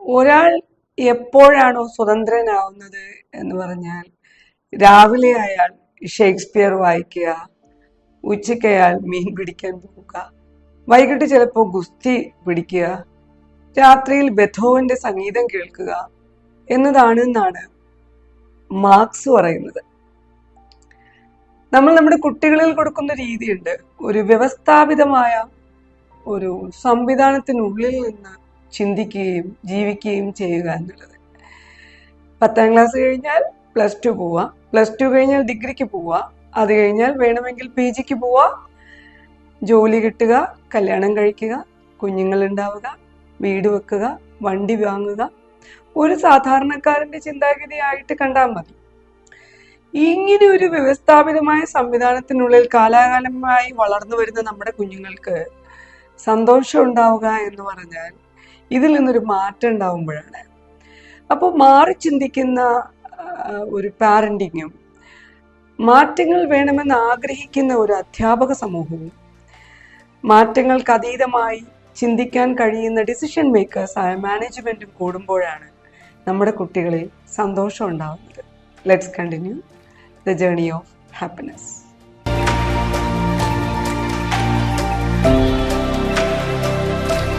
ഒരാൾ എപ്പോഴാണോ സ്വതന്ത്രനാവുന്നത് എന്ന് പറഞ്ഞാൽ, രാവിലെ അയാൾ ഷേക്സ്പിയർ വായിക്കുക, ഉച്ചയ്ക്ക് അയാൾ മീൻ പിടിക്കാൻ പോവുക, വൈകിട്ട് ചിലപ്പോൾ ഗുസ്തി പിടിക്കുക, രാത്രിയിൽ ബെഥോവന്റെ സംഗീതം കേൾക്കുക എന്നതാണ് മാർക്സ് പറയുന്നത്. നമ്മൾ നമ്മുടെ കുട്ടികളിൽ കൊടുക്കുന്ന രീതിയുണ്ട്, ഒരു വ്യവസ്ഥാപിതമായ ഒരു സംവിധാനത്തിനുള്ളിൽ നിന്ന് ചിന്തിക്കുകയും ജീവിക്കുകയും ചെയ്യുക എന്നുള്ളത്. 10ാം ക്ലാസ് കഴിഞ്ഞാൽ +2 പോവുക, +2 കഴിഞ്ഞാൽ ഡിഗ്രിക്ക് പോവുക, അത് കഴിഞ്ഞാൽ വേണമെങ്കിൽ PGക്ക് പോവുക, ജോലി കിട്ടുക, കല്യാണം കഴിക്കുക, കുഞ്ഞുങ്ങൾ ഉണ്ടാവുക, വീട് വെക്കുക, വണ്ടി വാങ്ങുക, ഒരു സാധാരണക്കാരന്റെ ചിന്താഗതിയായിട്ട് കണ്ടാൽ മതി. ഇങ്ങനെ ഒരു വ്യവസ്ഥാപിതമായ സംവിധാനത്തിനുള്ളിൽ കാലാകാലമായി വളർന്നു വരുന്ന നമ്മുടെ കുഞ്ഞുങ്ങൾക്ക് സന്തോഷം ഉണ്ടാവുക എന്ന് പറഞ്ഞാൽ ഇതിൽ നിന്നൊരു മാറ്റം ഉണ്ടാവുമ്പോഴാണ്. അപ്പോൾ മാറി ചിന്തിക്കുന്ന ഒരു പാരന്റിങ്ങും, മാറ്റങ്ങൾ വേണമെന്ന് ആഗ്രഹിക്കുന്ന ഒരു അധ്യാപക സമൂഹവും, മാറ്റങ്ങൾക്ക് അതീതമായി ചിന്തിക്കാൻ കഴിയുന്ന ഡിസിഷൻ മേക്കേഴ്സായ മാനേജ്മെന്റും കൂടുമ്പോഴാണ് നമ്മുടെ കുട്ടികളിൽ സന്തോഷം ഉണ്ടാവുന്നത്. Let's continue the journey of happiness.